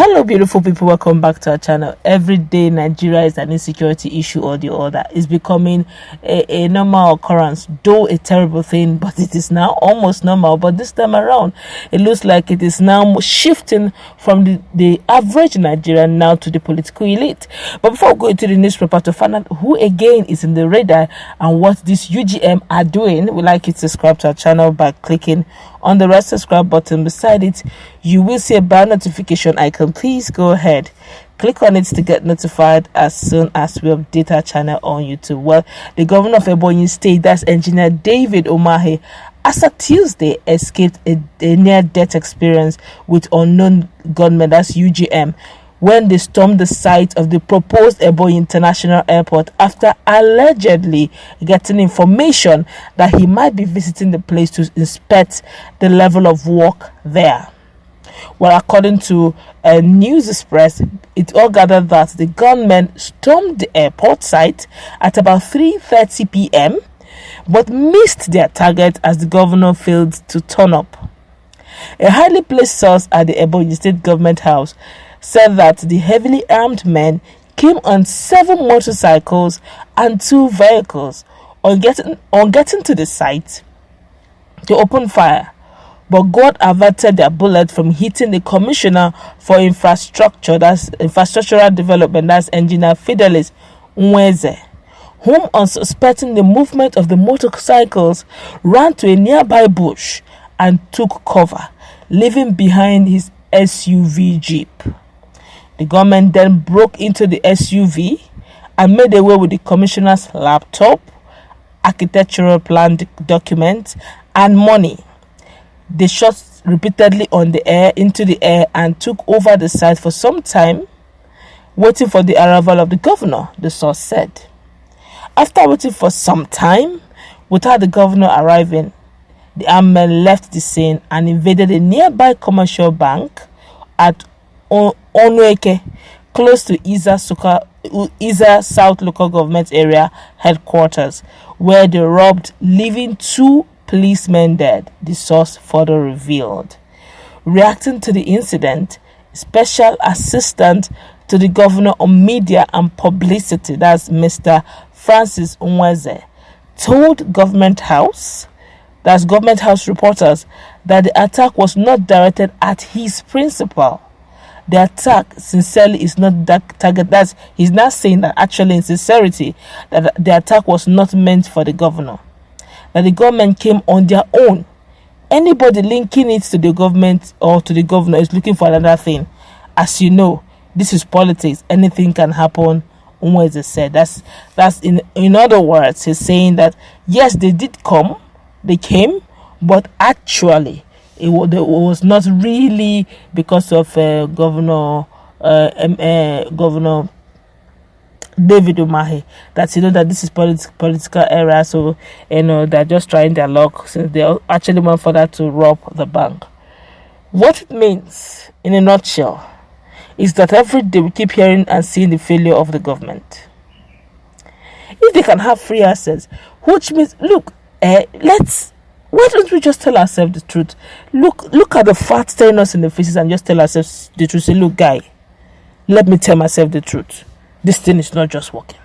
Hello beautiful people, welcome back to our channel. Every day Nigeria is an insecurity issue or the other. It's becoming a normal occurrence, though a terrible thing, but it is now almost normal. But this time around it looks like it is now shifting from the average Nigerian now to the political elite. But before we go into the newspaper to find out who again is in the radar and what these UGM are doing, we'd like you to subscribe to our channel by clicking on the red subscribe button. Beside it, you will see a bell notification icon. Please go ahead, click on it to get notified as soon as we update our channel on YouTube. Well, the governor of Ebonyi State, that's Engineer David Umahi, as of Tuesday escaped a near-death experience with unknown gunmen, that's UGM, when they stormed the site of the proposed Ebonyi International Airport after allegedly getting information that he might be visiting the place to inspect the level of work there. Well, according to News Express, it all gathered that the gunmen stormed the airport site at about 3:30 p.m. but missed their target as the governor failed to turn up. A highly placed source at the Ebonyi State Government House said that the heavily armed men came on 7 motorcycles and 2 vehicles. On getting to the site, they opened fire, but God averted their bullet from hitting the commissioner for infrastructure, that's infrastructural development, that's Engineer Fidelis Nweze, whom, on suspecting the movement of the motorcycles, ran to a nearby bush and took cover, leaving behind his SUV jeep. The government then broke into the SUV and made away with the commissioner's laptop, architectural plan documents, and money. They shot repeatedly into the air and took over the site for some time, waiting for the arrival of the governor, the source said. After waiting for some time, without the governor arriving, the armed men left the scene and invaded a nearby commercial bank at Onweke, close to Isa South Local Government Area headquarters, where they robbed, leaving 2 policemen dead, the source further revealed. Reacting to the incident, Special Assistant to the Governor on Media and Publicity, that's Mr. Francis Nweze, told Government House reporters that the attack was not directed at his principal. The attack sincerely is not that target. He's not saying that actually in sincerity that the attack was not meant for the governor. That the government came on their own. Anybody linking it to the government or to the governor is looking for another thing. As you know, this is politics. Anything can happen. Umweze said. That's in other words, he's saying that yes, they did come, they came, but actually it was not really because of Governor David Umahi. That that this is political era, so they're just trying their luck since they actually went further to rob the bank. What it means in a nutshell is that every day we keep hearing and seeing the failure of the government. If they can have free access, which means look, why don't we just tell ourselves the truth? Look at the facts staring us in the faces and just tell ourselves the truth. Say, look, guy, let me tell myself the truth. This thing is not just working.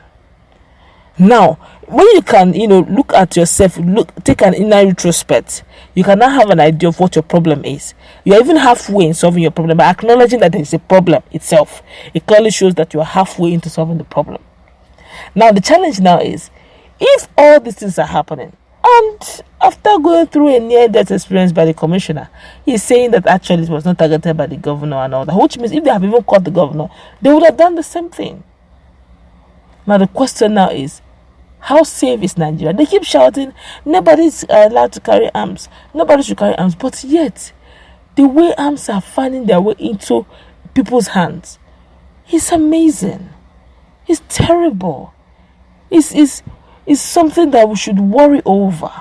Now, when you can, look at yourself, take an inner retrospect, you can now have an idea of what your problem is. You're even halfway in solving your problem by acknowledging that there is a problem itself. It clearly shows that you're halfway into solving the problem. Now, the challenge now is, if all these things are happening, and after going through a near-death experience by the commissioner, he's saying that actually it was not targeted by the governor and all that, which means if they have even caught the governor, they would have done the same thing. Now the question now is, how safe is Nigeria? They keep shouting, nobody's allowed to carry arms. Nobody should carry arms. But yet, the way arms are finding their way into people's hands is amazing. It's terrible. It's something that we should worry over.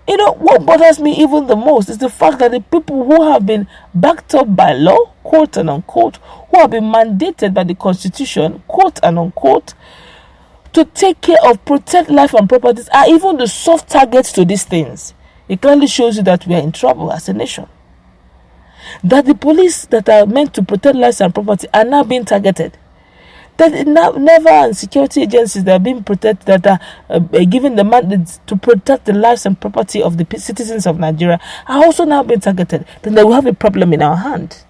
What bothers me even the most is the fact that the people who have been backed up by law, quote and unquote, who have been mandated by the Constitution, quote and unquote, to take care of, protect life and properties, are even the soft targets to these things. It clearly shows you that we are in trouble as a nation. that the police that are meant to protect lives and property are now being targeted. That never and security agencies that are being protected, that are given the mandate to protect the lives and property of the citizens of Nigeria, are also now being targeted. Then they will have a problem in our hand.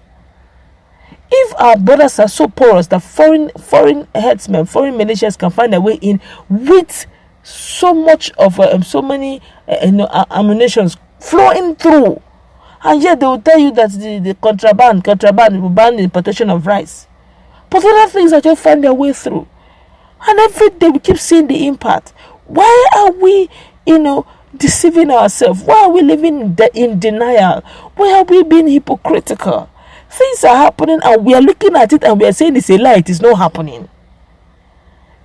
If our borders are so porous that foreign headsmen, foreign militias can find a way in with so much of so many ammunitions flowing through, and yet they will tell you that the contraband will ban the importation of rice. But other things are just find their way through. And every day we keep seeing the impact. Why are we, deceiving ourselves? Why are we living in denial? Why are we being hypocritical? Things are happening and we are looking at it and we are saying it's a lie, it is not happening.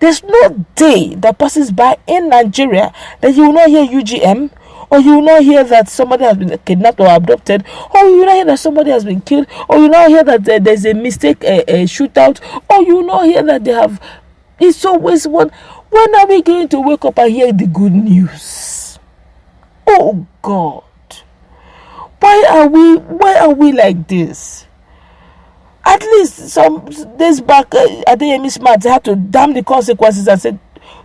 There's no day that passes by in Nigeria that you will not hear UGM, or you will not hear that somebody has been kidnapped or abducted, or you will not hear that somebody has been killed, or you will not hear that there's a mistake, a shootout, or you will not hear that they have. It's always one. When are we going to wake up and hear the good news? Oh God, why are we like this? At least some days back, Adeyemi Smart had to damn the consequences and said,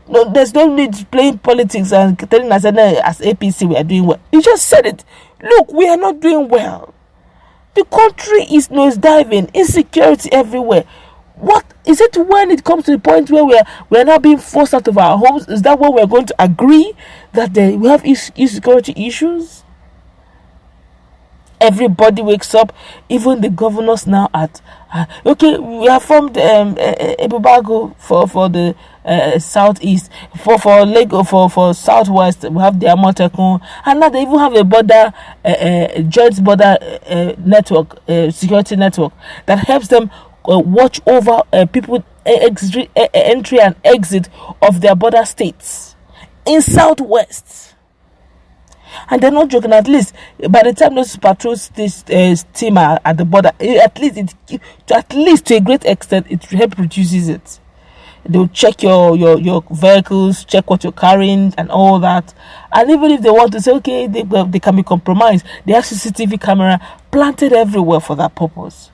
no, there's no need playing politics and telling us as APC we are doing well. You just said it. Look, we are not doing well. The country is nosediving, insecurity everywhere. What is it when it comes to the point where we are now being forced out of our homes? Is that when we are going to agree that we have insecurity issues? Everybody wakes up, even the governors now okay, we have formed Ebubago for the southeast, for Lagos, for southwest, we have the Amotekun, and now they even have a border, joint border network, security network that helps them watch over people entry and exit of their border states in southwest. And they're not joking. At least by the time those patrols team are at the border, at least to a great extent, it helps reduces it. They'll check your vehicles, check what you're carrying, and all that. And even if they want to say, okay, they can be compromised, they have CCTV camera planted everywhere for that purpose.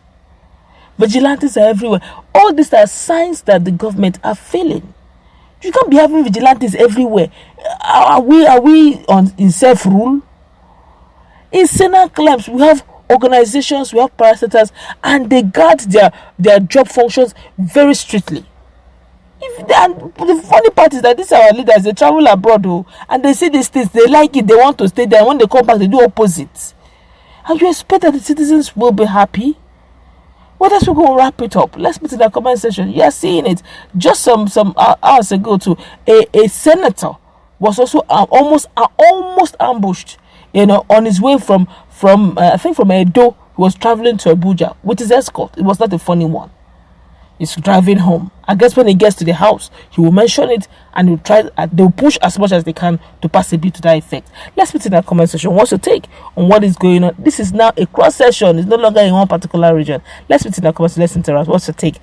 Vigilantes are everywhere. All these are signs that the government are failing. You can't be having vigilantes everywhere. Are we in self-rule? In Senate claims, we have organizations, we have parastatals, and they guard their job functions very strictly. The funny part is that these are our leaders, they travel abroad, and they see these things, they like it, they want to stay there, and when they come back, they do opposite. And you expect that the citizens will be happy? Well, let's go wrap it up. Let's put in the comment section. You are seeing it. Just some hours ago, too, a senator was also almost ambushed, on his way from I think from Edo. He was traveling to Abuja with his escort. It was not a funny one. He's driving home. I guess when he gets to the house, he will mention it and they'll push as much as they can to pass a bit to that effect. Let's put in the comment section what's your take on what is going on. This is now a cross session. It's no longer in one particular region. Let's put in the comment section. Let's interact. What's your take?